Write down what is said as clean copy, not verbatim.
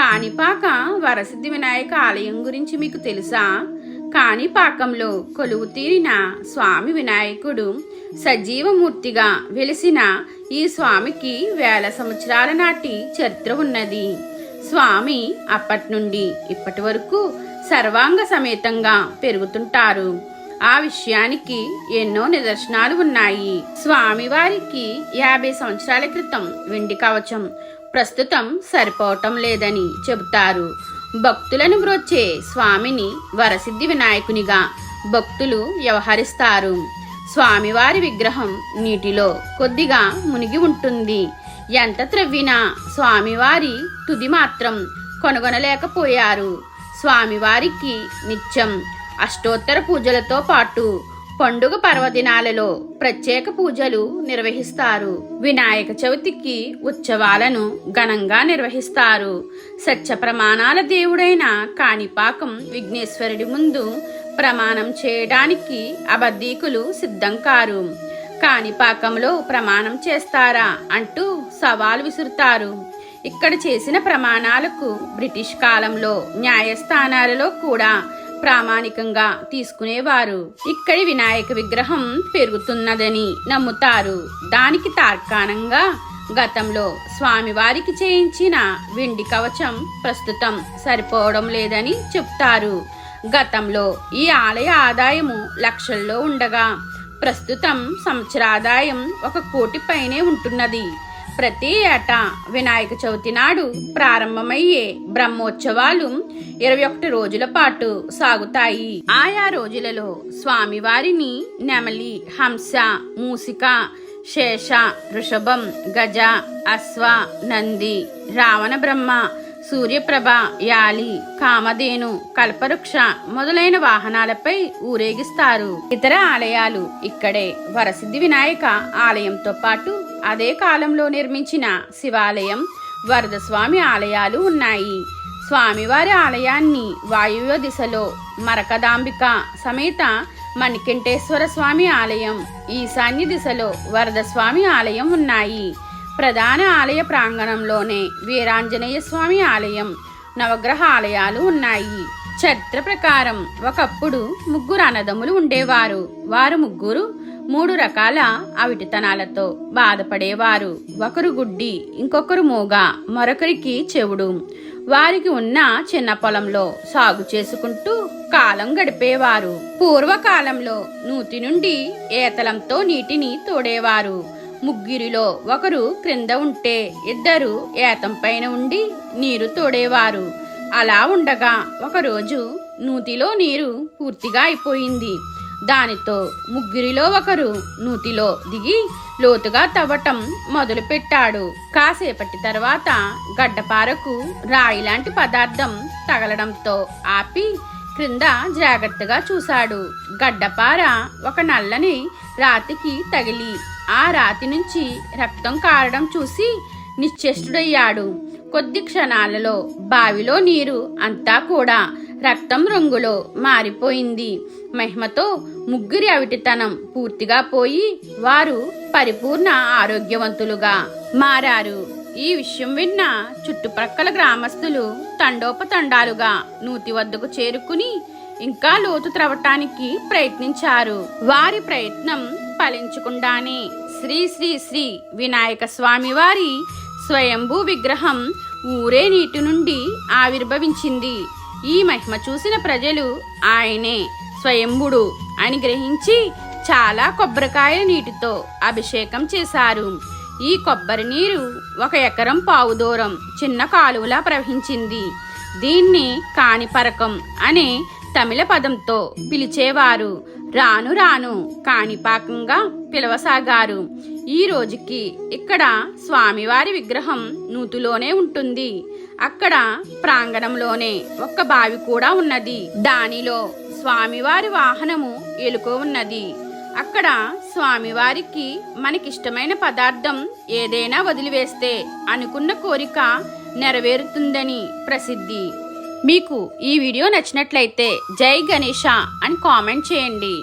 కాణిపాక వరసిద్ధి వినాయక ఆలయం గురించి మీకు తెలుసా? కాణిపాకంలో కొలువు తీరిన స్వామి వినాయకుడు సజీవమూర్తిగా వెలిసిన ఈ స్వామికి వేల సంవత్సరాల నాటి చరిత్ర ఉన్నది. స్వామి అప్పటి నుండి ఇప్పటి వరకు సర్వాంగ సమేతంగా పెరుగుతుంటారు. ఆ విషయానికి ఎన్నో నిదర్శనాలు ఉన్నాయి. స్వామివారికి 50 సంవత్సరాల క్రితం వెండి కవచం ప్రస్తుతం సరిపోవటం లేదని చెబుతారు. భక్తులను బ్రోచే స్వామిని వరసిద్ధి వినాయకునిగా భక్తులు వ్యవహరిస్తారు. స్వామివారి విగ్రహం నీటిలో కొద్దిగా మునిగి ఉంటుంది. ఎంత త్రవ్వినా స్వామివారి తుది మాత్రం కనుగొనలేకపోయారు. స్వామివారికి నిత్యం అష్టోత్తర పూజలతో పాటు పండుగ పర్వదినాలలో ప్రత్యేక పూజలు నిర్వహిస్తారు. వినాయక చవితికి ఉత్సవాలను ఘనంగా నిర్వహిస్తారు. సత్య ప్రమాణాల దేవుడైన కాణిపాకం విఘ్నేశ్వరుడి ముందు ప్రమాణం చేయడానికి అబద్ధీకులు సిద్ధం కారు. కాణిపాకంలో ప్రమాణం చేస్తారా అంటూ సవాల్ విసురుతారు. ఇక్కడ చేసిన ప్రమాణాలకు బ్రిటిష్ కాలంలో న్యాయస్థానాలలో కూడా ప్రామాణికంగా తీసుకునేవారు. ఇక్కడి వినాయక విగ్రహం పెరుగుతున్నదని నమ్ముతారు. దానికి తార్కాణంగా గతంలో స్వామివారికి చేయించిన వెండి కవచం ప్రస్తుతం సరిపోవడం లేదని చెప్తారు. గతంలో ఈ ఆలయ ఆదాయము లక్షల్లో ఉండగా ప్రస్తుతం సంవత్సరాదాయం 1 కోటి పైనే ఉంటున్నది. ప్రతి ఏటా వినాయక చవితి నాడు ప్రారంభమయ్యే బ్రహ్మోత్సవాలు 21 రోజుల పాటు సాగుతాయి. ఆయా రోజులలో స్వామివారిని నెమలి, హంస, మూసిక, శేష, వృషభం, గజ, అశ్వ, నంది, రావణ బ్రహ్మ, సూర్యప్రభ, యాలి, కామధేను, కల్పవృక్ష మొదలైన వాహనాలపై ఊరేగిస్తారు. ఇతర ఆలయాలు ఇక్కడే వరసిద్ధి వినాయక ఆలయంతో పాటు అదే కాలంలో నిర్మించిన శివాలయం, వరదస్వామి ఆలయాలు ఉన్నాయి. స్వామివారి ఆలయాన్ని వాయువ్య దిశలో మరకదాంబిక సమేత మణికంఠేశ్వర స్వామి ఆలయం, ఈశాన్య దిశలో వరదస్వామి ఆలయం ఉన్నాయి. ప్రధాన ఆలయ ప్రాంగణంలోనే వీరాంజనేయ స్వామి ఆలయం, నవగ్రహ ఆలయాలు ఉన్నాయి. చరిత్ర ప్రకారం ఒకప్పుడు 3 అన్నదమ్ములు ఉండేవారు. వారు ముగ్గురు 3 రకాల అవిటితనాలతో బాధపడేవారు. ఒకరు గుడ్డి, ఇంకొకరు మూగ, మరొకరికి చెవుడు. వారికి ఉన్న చిన్న పొలంలో సాగు చేసుకుంటూ కాలం గడిపేవారు. పూర్వకాలంలో నూతి నుండి ఏతలంతో నీటిని తోడేవారు. ముగ్గురిలో ఒకరు క్రింద ఉంటే 2 ఏతం పైన ఉండి నీరు తోడేవారు. అలా ఉండగా ఒకరోజు నూతిలో నీరు పూర్తిగా అయిపోయింది. దానితో ముగ్గురిలో ఒకరు నూతిలో దిగి లోతుగా తవ్వటం మొదలు పెట్టాడు. కాసేపటి తర్వాత గడ్డపారకు రాయి లాంటి పదార్థం తగలడంతో ఆపి క్రింద జాగ్రత్తగా చూశాడు. గడ్డపార ఒక నల్లని రాతికి తగిలి ఆ రాతి నుంచి రక్తం కారడం చూసి నిశ్చేష్టుడయ్యాడు. కొద్ది క్షణాలలో బావిలో నీరు అంతా కూడా రక్తం రంగులో మారిపోయింది. మహిమతో ముగ్గురి అవిటితనం పూర్తిగా పోయి వారు పరిపూర్ణ ఆరోగ్యవంతులుగా మారారు. ఈ విషయం విన్న చుట్టుప్రక్కల గ్రామస్తులు తండోపతండాలుగా నూతి వద్దకు చేరుకుని ఇంకా లోతు త్రవ్వటానికి ప్రయత్నించారు. వారి ప్రయత్నం ఫలించకుండానే శ్రీ శ్రీ శ్రీ వినాయక స్వామి వారి స్వయంభూ విగ్రహం ఊరే నీటి నుండి ఆవిర్భవించింది. ఈ మహిమ చూసిన ప్రజలు ఆయనే స్వయంభుడు అని గ్రహించి చాలా కొబ్బరికాయ నీటితో అభిషేకం చేశారు. ఈ కొబ్బరి నీరు 1 ఎకరం పావు దూరం చిన్న కాలువలా ప్రవహించింది. దీన్ని కాణిపరకం అనే తమిళ పదంతో పిలిచేవారు. రాను రాను కాణిపాకంగా పిలవసాగారు. ఈ రోజుకి ఇక్కడ స్వామివారి విగ్రహం నూతిలోనే ఉంటుంది. అక్కడ ప్రాంగణంలోనే ఒక బావి కూడా ఉన్నది. దానిలో స్వామివారి వాహనము ఎలుక ఉన్నది. అక్కడ స్వామివారికి మనకిష్టమైన పదార్థం ఏదైనా వదిలివేస్తే అనుకున్న కోరిక నెరవేరుతుందని ప్రసిద్ధి. మీకు ఈ వీడియో నచ్చినట్లయితే జై గణేష అని కామెంట్ చేయండి.